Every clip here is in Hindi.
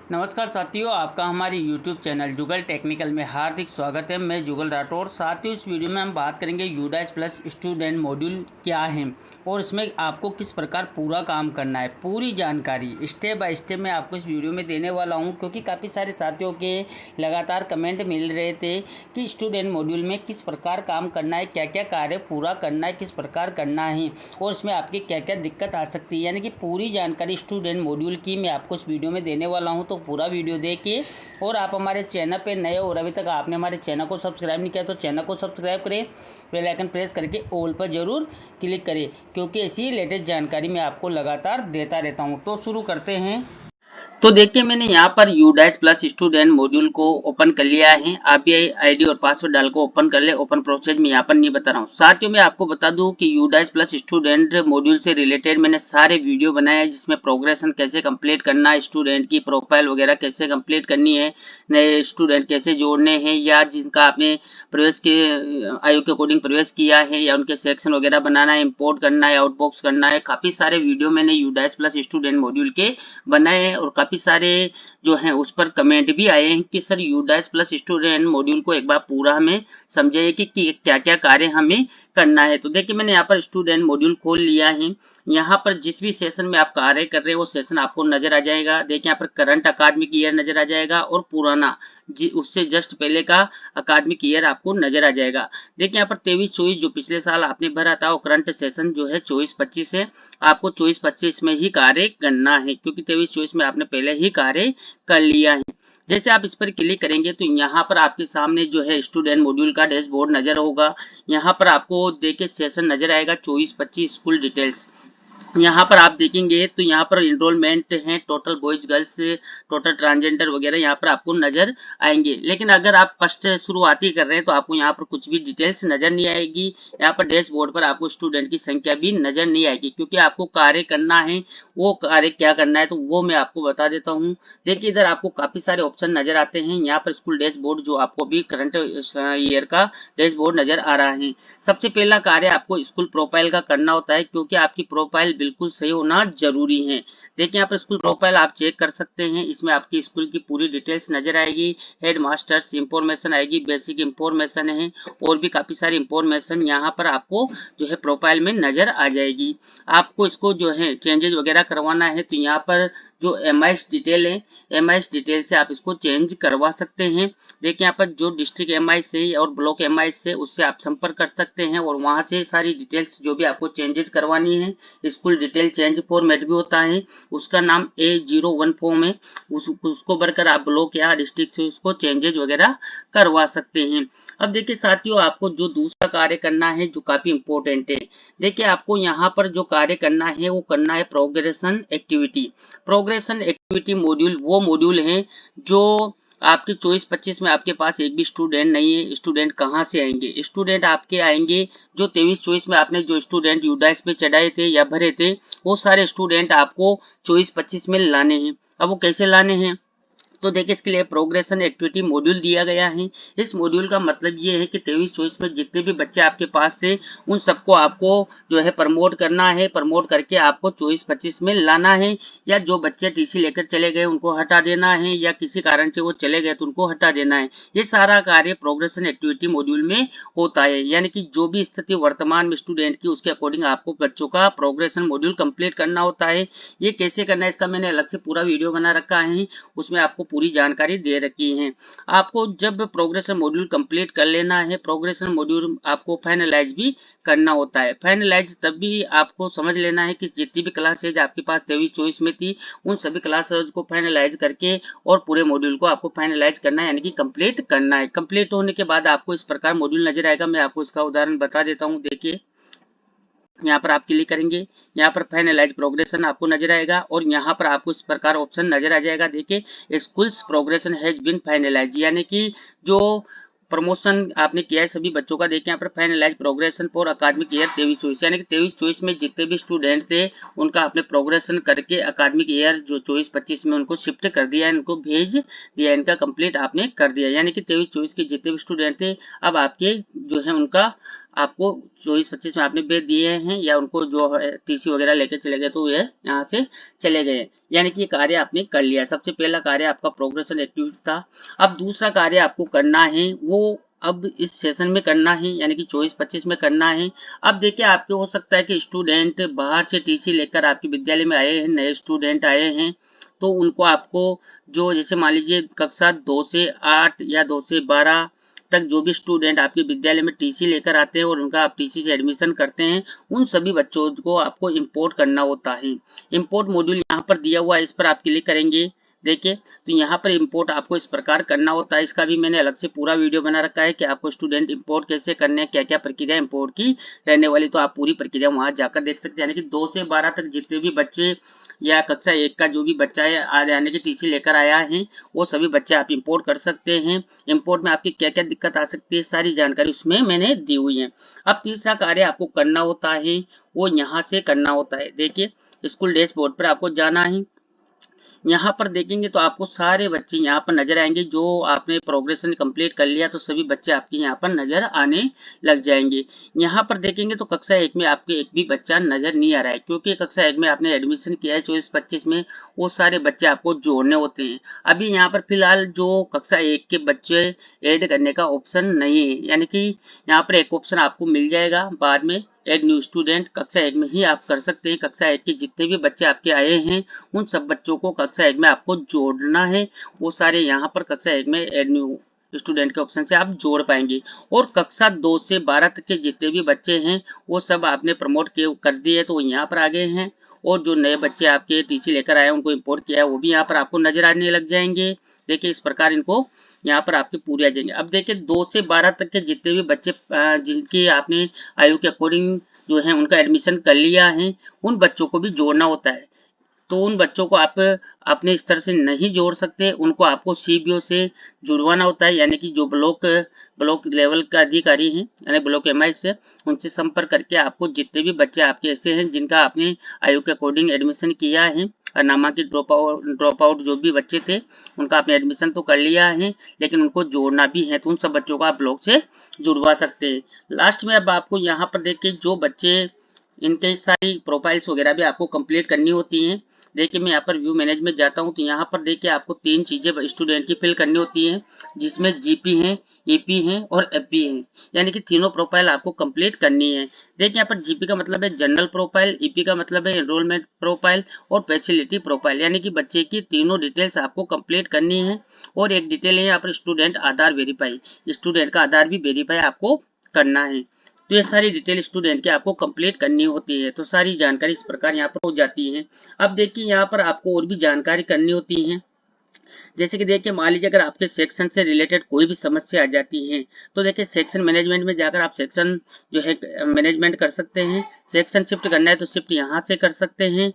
नमस्कार साथियों, आपका हमारे YouTube चैनल जुगल टेक्निकल में हार्दिक स्वागत है। मैं जुगल राठौर। साथियों, इस वीडियो में हम बात करेंगे यूडाइस प्लस स्टूडेंट मॉड्यूल क्या है और इसमें आपको किस प्रकार पूरा काम करना है। पूरी जानकारी स्टेप बाय स्टेप मैं आपको इस वीडियो में देने वाला हूं, क्योंकि काफ़ी सारे साथियों के लगातार कमेंट मिल रहे थे कि स्टूडेंट मॉड्यूल में किस प्रकार काम करना है, क्या क्या कार्य पूरा करना है, किस प्रकार करना है और इसमें आपकी क्या क्या दिक्कत आ सकती है। यानी कि पूरी जानकारी स्टूडेंट मॉड्यूल की मैं आपको इस वीडियो में देने वाला हूं, तो पूरा वीडियो देखिए। और आप हमारे चैनल पे नए और अभी तक आपने हमारे चैनल को सब्सक्राइब नहीं किया तो चैनल को सब्सक्राइब करें, बेल आइकन प्रेस करके ऑल पर ज़रूर क्लिक करें, क्योंकि ऐसी लेटेस्ट जानकारी मैं आपको लगातार देता रहता हूं। तो शुरू करते हैं। तो देखिए, मैंने यहाँ पर यूडाइस प्लस स्टूडेंट मॉड्यूल को ओपन कर लिया है। आप भी आईडी और पासवर्ड डाल को ओपन कर ले। ओपन प्रोसेस में यहाँ पर नहीं बता रहा हूँ। साथियों, मैं आपको बता दूं कि यूडाइस प्लस स्टूडेंट मॉड्यूल से रिलेटेड मैंने सारे वीडियो बनाए हैं, जिसमें प्रोग्रेशन कैसे कंप्लीट करना है, स्टूडेंट की प्रोफाइल वगैरह कैसे कंप्लीट करनी है, नए स्टूडेंट कैसे जोड़ने हैं, या जिनका आपने प्रवेश के आयु के अकॉर्डिंग प्रवेश किया है, या उनके सेक्शन वगैरह बनाना है, इंपोर्ट करना है, आउटबॉक्स करना है। काफी सारे वीडियो मैंने यूडाइस प्लस स्टूडेंट मॉड्यूल के बनाए हैं और काफी सारे जो हैं उस पर कमेंट भी आए हैं कि sir UDISE plus student module को एक बार पूरा हमें समझाइए कि क्या क्या कार्य हमें करना है। तो देखिए, मैंने यहाँ पर स्टूडेंट मॉड्यूल खोल लिया है। यहाँ पर जिस भी सेशन में आप कार्य कर रहे हो वो सेशन आपको नजर आ जाएगा। देखिए, यहाँ पर करंट अकादमिक ईयर नजर आ जाएगा और पुराना जी उससे जस्ट पहले का अकादमिक ईयर आपको नजर आ जाएगा। देखिए, यहाँ पर 23-24 जो पिछले साल आपने भरा था, वो करंट सेशन जो है 24-25 है। आपको 24-25 में ही कार्य करना है, क्योंकि 23-24 में आपने पहले ही कार्य कर लिया है। जैसे आप इस पर क्लिक करेंगे तो यहाँ पर आपके सामने जो है स्टूडेंट मॉड्यूल का डैशबोर्ड नजर होगा। यहाँ पर आपको देखिए सेशन नजर आएगा 24-25 स्कूल डिटेल्स। यहाँ पर आप देखेंगे तो यहाँ पर इनरोलमेंट है, total boys girls, total transgender वगैरह यहाँ पर आपको नजर आएंगे। लेकिन अगर आप फर्स्ट शुरुआती कर रहे हैं तो आपको यहाँ पर कुछ भी डिटेल्स नजर नहीं आएगी। यहाँ पर डैशबोर्ड पर आपको स्टूडेंट की संख्या भी नजर नहीं आएगी, क्योंकि आपको कार्य करना है। वो कार्य क्या करना है तो वो मैं आपको बता देता हूँ। देखिए, इधर आपको काफी सारे ऑप्शन नजर आते हैं। यहाँ पर स्कूल डैशबोर्ड जो आपको भी करंट ईयर का डैशबोर्ड नजर आ रहा है। सबसे पहला कार्य आपको स्कूल प्रोफाइल का करना होता है, क्योंकि आपकी प्रोफाइल बिल्कुल सही होना जरूरी है। देखिए, यहाँ पर स्कूल प्रोफाइल आप चेक कर सकते हैं। इसमें आपकी स्कूल की पूरी डिटेल्स नजर आएगी। हेड मास्टर्स इंफॉर्मेशन आएगी, बेसिक इंफॉर्मेशन है और भी काफी सारी इंफॉर्मेशन यहाँ पर आपको जो है प्रोफाइल में नजर आ जाएगी। आपको इसको जो है चेंजेस वगैरह करवाना है तो यहाँ पर जो एमआईएस डिटेल है, एमआईएस डिटेल से आप इसको चेंज करवा सकते हैं। देखिए, यहाँ पर जो डिस्ट्रिक्ट एमआईएस है और ब्लॉक एमआईएस है उससे आप संपर्क कर सकते हैं और वहां से सारी डिटेल्स जो भी आपको चेंजेस करवानी है। स्कूल डिटेल चेंज फॉर्मेट भी होता है, उसका नाम A01 फॉर्म है। उसको भरकर आप ब्लॉक या डिस्ट्रिक्ट से उसको चेंजेस वगैरह करवा सकते हैं। अब देखिए साथियों, आपको जो दूसरा कार्य करना है जो काफी इंपॉर्टेंट है। देखिए, आपको यहाँ पर जो कार्य करना है वो करना है progression activity. Progression activity module वो मॉड्यूल है जो आपके 24-25 में आपके पास एक भी स्टूडेंट नहीं है। स्टूडेंट कहाँ से आएंगे? स्टूडेंट आपके आएंगे जो 23-24 में आपने जो स्टूडेंट यूडाइस पे चढ़ाए थे या भरे थे, वो सारे स्टूडेंट आपको 24-25 में लाने हैं। अब वो कैसे लाने हैं? तो देखिए, इसके लिए प्रोग्रेशन एक्टिविटी मॉड्यूल दिया गया है। इस मॉड्यूल का मतलब ये है कि 23-24 में जितने भी बच्चे आपके पास थे उन सबको आपको जो है प्रमोट करना है। प्रमोट करके आपको 24-25 में लाना है, या जो बच्चे टीसी लेकर चले गए उनको हटा देना है, या किसी कारण से वो चले गए तो उनको हटा देना है। ये सारा कार्य प्रोग्रेशन एक्टिविटी मॉड्यूल में होता है। यानी कि जो भी स्थिति वर्तमान में स्टूडेंट की उसके अकॉर्डिंग आपको बच्चों का प्रोग्रेशन मॉड्यूल कंप्लीट करना होता है। ये कैसे करना है इसका मैंने अलग से पूरा वीडियो बना रखा है, उसमें आपको पूरी जानकारी दे रखी है। आपको जब प्रोग्रेशन मॉड्यूल कंप्लीट कर लेना है, प्रोग्रेशन मॉड्यूल आपको फाइनलाइज भी करना होता है। फाइनलाइज तब भी आपको समझ लेना है कि जितनी भी क्लासेज आपके पास 23-24 में थी उन सभी क्लासेज को फाइनलाइज करके और पूरे मॉड्यूल को आपको फाइनलाइज करना है, यानी कि कंप्लीट करना है। कंप्लीट होने के बाद आपको इस प्रकार मॉड्यूल नजर आएगा। मैं आपको इसका उदाहरण बता देता हूँ। देखिए, यहाँ पर आप क्लिक करेंगे, यहाँ पर फाइनलाइज प्रोग्रेशन आपको नजर आएगा और यहाँ पर आपको इस प्रकार ऑप्शन नजर आ जाएगा। देखिए, schools progression has been finalise, यानी कि जो प्रमोशन आपने किया है सभी बच्चों का। देखिए, यहाँ पर फाइनलाइज प्रोग्रेशन फॉर अकादमिक ईयर 23-24, यानी कि 23-24 में जितने भी स्टूडेंट थे उनका आपने प्रोग्रेशन करके अकादमिक ईयर जो 24-25 में उनको शिफ्ट कर दिया है, उनको भेज दिया, इनका कंप्लीट आपने कर दिया। यानी कि 23-24 के जितने भी स्टूडेंट थे अब आपके जो है उनका आपको 24-25 में आपने भेज दिए हैं, या उनको जो है टीसी वगैरह लेके चले गए तो ये यहाँ से चले गए, यानी कि ये कार्य आपने कर लिया। सबसे पहला कार्य आपका प्रोग्रेशन एक्टिविटी था। अब दूसरा कार्य आपको करना है वो अब इस सेशन में करना है, यानी कि 24-25 में करना है। अब देखिए, आपके हो सकता है कि स्टूडेंट बाहर से टीसी लेकर आपके विद्यालय में आए हैं, नए स्टूडेंट आए हैं, तो उनको आपको जो जैसे मान लीजिए कक्षा 2 से 8 या 2 से 12 तक जो भी स्टूडेंट आपके विद्यालय में टीसी लेकर आते हैं और उनका आप टीसी से एडमिशन करते हैं, उन सभी बच्चों को आपको इंपोर्ट करना होता है। इंपोर्ट मॉड्यूल यहाँ पर दिया हुआ है, इस पर आप क्लिक करेंगे। देखिए, तो यहाँ पर इंपोर्ट आपको इस प्रकार करना होता है। इसका भी मैंने अलग से पूरा वीडियो बना रखा है कि आपको स्टूडेंट इंपोर्ट कैसे करने हैं, क्या क्या प्रक्रिया इंपोर्ट की रहने वाली, तो आप पूरी प्रक्रिया वहां जाकर देख सकते हैं। यानी कि 2 से 12 तक जितने भी बच्चे या कक्षा 1 का जो भी बच्चा है यानी कि टीसी लेकर आया है, वो सभी बच्चे आप इंपोर्ट कर सकते हैं। इंपोर्ट में आपकी क्या क्या दिक्कत आ सकती है, सारी जानकारी उसमें मैंने दी हुई है। अब तीसरा कार्य आपको करना होता है वो यहाँ से करना होता है। देखिए, स्कूल डैशबोर्ड पर आपको जाना है। यहाँ पर देखेंगे तो आपको सारे बच्चे यहाँ पर नजर आएंगे। जो आपने प्रोग्रेशन कंप्लीट कर लिया तो सभी बच्चे आपके यहाँ पर नजर आने लग जाएंगे। यहाँ पर देखेंगे तो कक्षा 1 में आपके एक भी बच्चा नजर नहीं आ रहा है, क्योंकि कक्षा 1 में आपने एडमिशन किया है 24-25 में, वो सारे बच्चे आपको जोड़ने होते हैं। अभी यहाँ पर फिलहाल जो कक्षा 1 के बच्चे ऐड करने का ऑप्शन नहीं है, यानी कि यहाँ पर एक ऑप्शन आपको मिल जाएगा बाद में, एड न्यू स्टूडेंट। कक्षा 1 में ही आप कर सकते हैं। कक्षा 1 के जितने भी बच्चे आपके आए हैं उन सब बच्चों को कक्षा 1 में आपको जोड़ना है। वो सारे यहाँ पर कक्षा 1 में एड न्यू स्टूडेंट के ऑप्शन से आप जोड़ पाएंगे। और कक्षा 2 से 12 तक के जितने भी बच्चे हैं वो सब आपने प्रमोट कर दिए तो यहाँ पर आ गए हैं। और जो नए बच्चे आपके टीसी लेकर आए उनको इम्पोर्ट किया है वो भी यहाँ पर आपको नजर आने लग जाएंगे। देखिए, इस प्रकार इनको यहाँ पर आपके पूरे आ जाएंगे। अब देखिए, 2 से 12 तक के जितने भी बच्चे जिनकी आपने आयु के अकॉर्डिंग जो है उनका एडमिशन कर लिया है, उन बच्चों को भी जोड़ना होता है। तो उन बच्चों को आप अपने स्तर से नहीं जोड़ सकते, उनको आपको सीबीओ से जुड़वाना होता है, यानी कि जो ब्लॉक लेवल का अधिकारी हैं, यानी ब्लॉक एमआई से, उनसे संपर्क करके आपको जितने भी बच्चे आपके ऐसे हैं जिनका आपने आयु के अकॉर्डिंग एडमिशन किया है, और नामांकित ड्रॉप आउट जो भी बच्चे थे उनका आपने एडमिशन तो कर लिया है लेकिन उनको जोड़ना भी है, तो उन सब बच्चों को आप ब्लॉक से जुड़वा सकते हैं। लास्ट में अब आपको यहाँ पर देखिए जो बच्चे, इनके सारी प्रोफाइल्स वगैरह भी आपको कंप्लीट करनी होती हैं। देखिए, मैं यहाँ पर व्यू मैनेजमेंट जाता हूँ तो यहाँ पर देखिए आपको 3 चीजें स्टूडेंट की फिल करनी होती हैं, जिसमें जीपी है, ईपी है और एफपी है, यानी कि तीनों प्रोफाइल आपको कंप्लीट करनी है। देखिए, यहाँ पर जीपी का मतलब है जनरल प्रोफाइल, ईपी का मतलब है एनरोलमेंट प्रोफाइल और फैसिलिटी प्रोफाइल, यानी कि बच्चे की तीनों डिटेल्स आपको कंप्लीट करनी है। और एक डिटेल है यहाँ पर स्टूडेंट आधार वेरीफाई, स्टूडेंट का आधार भी वेरीफाई आपको करना है। तो ये सारी डिटेल स्टूडेंट की आपको कंप्लीट करनी होती है। तो सारी जानकारी इस प्रकार यहाँ पर हो जाती है। अब देखिए, यहाँ पर आपको और भी जानकारी करनी होती है। जैसे कि देखिए, मान लीजिए अगर आपके सेक्शन से रिलेटेड कोई भी समस्या आ जाती है तो देखिए सेक्शन मैनेजमेंट में जाकर आप सेक्शन जो है मैनेजमेंट कर सकते हैं। सेक्शन शिफ्ट करना है तो शिफ्ट यहाँ से कर सकते हैं।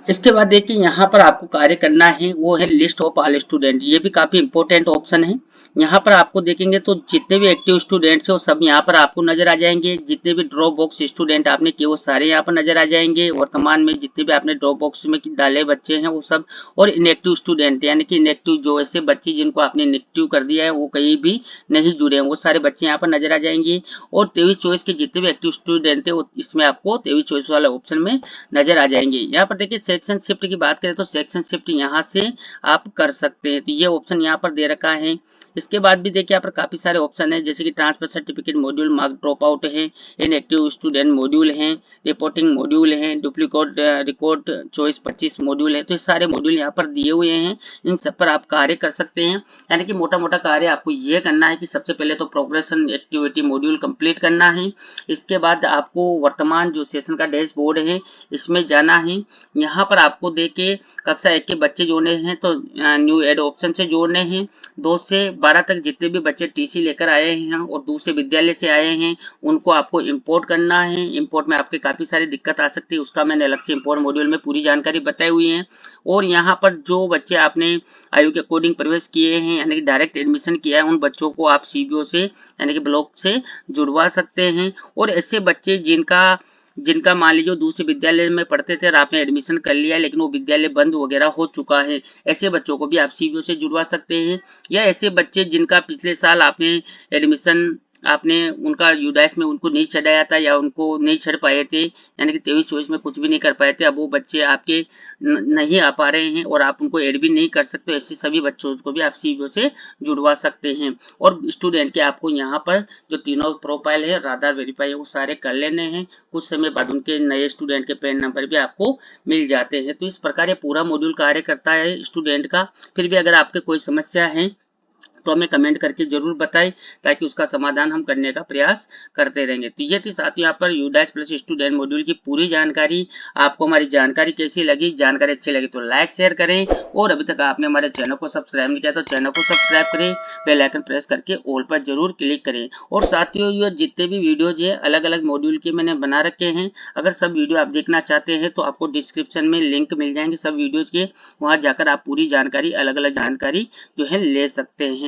इसके बाद देखिए, यहाँ पर आपको कार्य करना है वो है लिस्ट ऑफ ऑल स्टूडेंट। ये भी काफी इंपॉर्टेंट ऑप्शन है। यहाँ पर आपको देखेंगे तो जितने भी एक्टिव स्टूडेंट्स हैं वो सब यहाँ पर आपको नजर आ जाएंगे। जितने भी ड्रॉप बॉक्स स्टूडेंट आपने किए वो सारे यहाँ पर नजर आ जाएंगे। वर्तमान में जितने भी आपने ड्रॉप बॉक्स में डाले बच्चे हैं वो सब, और इनएक्टिव स्टूडेंट यानी कि इनएक्टिव जो ऐसे बच्चे जिनको आपने इनएक्टिव कर दिया है वो कहीं भी नहीं जुड़े हैं, वो सारे बच्चे यहाँ पर नजर आ जाएंगे। और 23-24 के जितने भी एक्टिव स्टूडेंट है वो इसमें आपको 23-24 वाले ऑप्शन में नजर आ जाएंगे। यहाँ पर देखिए, सेक्शन शिफ्ट की बात करें तो सेक्शन शिफ्ट यहाँ से आप कर सकते हैं, तो ये ऑप्शन यहाँ पर दे रखा है। इसके बाद भी देखिए, यहाँ पर काफी सारे ऑप्शन है, जैसे कि transfer certificate module, mark drop out है, इनएक्टिव स्टूडेंट मॉड्यूल है, रिपोर्टिंग मॉड्यूल है, डुप्लीकेट रिकॉर्ड चॉइस 25 मॉड्यूल है। तो ये सारे मॉड्यूल यहाँ पर दिए हुए हैं, इन सब पर आप कार्य कर सकते हैं। यानी कि मोटा मोटा कार्य आपको ये करना है कि सबसे पहले तो प्रोग्रेशन एक्टिविटी मॉड्यूल कंप्लीट करना है। इसके बाद आपको वर्तमान जो सेशन का डैशबोर्ड है इसमें जाना है। यहाँ पर आपको देखिए कक्षा 1 के बच्चे जोड़ने हैं तो न्यू एड ऑप्शन से जोड़ने हैं। 2 से 12 तक जितने भी बच्चे टीसी लेकर आए हैं और दूसरे विद्यालय से आए हैं उनको आपको इंपोर्ट करना है। इंपोर्ट में आपके काफी सारी दिक्कत आ सकती है, उसका मैंने अलग से इंपोर्ट मॉड्यूल में पूरी जानकारी बताई हुई है। और यहाँ पर जो बच्चे आपने आयु के अकॉर्डिंग प्रवेश किए हैं यानी कि डायरेक्ट एडमिशन किया है उन बच्चों को आप सीबीओ से यानी कि ब्लॉक से जुड़वा सकते हैं। और ऐसे बच्चे जिनका मान लीजिए दूसरे विद्यालय में पढ़ते थे और आपने एडमिशन कर लिया है लेकिन वो विद्यालय बंद वगैरह हो चुका है, ऐसे बच्चों को भी आप सीबीओ से जुड़वा सकते हैं। या ऐसे बच्चे जिनका पिछले साल आपने एडमिशन आपने उनका यूडाइस में उनको नहीं चढ़ाया था या उनको नहीं चढ़ पाए थे, यानी कि 23-24 में कुछ भी नहीं कर पाए थे, अब वो बच्चे आपके नहीं आ पा रहे हैं और आप उनको ऐड भी नहीं कर सकते। ऐसे सभी बच्चों को भी आप सीईओ से जुड़वा सकते हैं। और स्टूडेंट के आपको यहाँ पर जो तीनों प्रोफाइल है, आधार वेरीफाई है, वो सारे कर लेने हैं। कुछ समय बाद उनके नए स्टूडेंट के पैन नंबर भी आपको मिल जाते हैं। तो इस प्रकार ये पूरा मॉड्यूल कार्य करता है स्टूडेंट का। फिर भी अगर आपके कोई समस्या है तो हमें कमेंट करके जरूर बताएं, ताकि उसका समाधान हम करने का प्रयास करते रहेंगे। तो ये थी साथियों यहाँ पर यूडाइस प्लस स्टूडेंट मॉड्यूल की पूरी जानकारी। आपको हमारी जानकारी कैसी लगी? जानकारी अच्छी लगी तो लाइक शेयर करें, और अभी तक आपने हमारे चैनल को सब्सक्राइब नहीं किया तो चैनल को सब्सक्राइब करें, बेल आइकन प्रेस करके ऑल पर जरूर क्लिक करें। और साथियों ये जितने भी वीडियोज है अलग अलग मॉड्यूल के मैंने बना रखे हैं, अगर सब वीडियो आप देखना चाहते हैं तो आपको डिस्क्रिप्शन में लिंक मिल जाएंगे सब वीडियोज के, वहां जाकर आप पूरी जानकारी अलग अलग जानकारी जो है ले सकते हैं।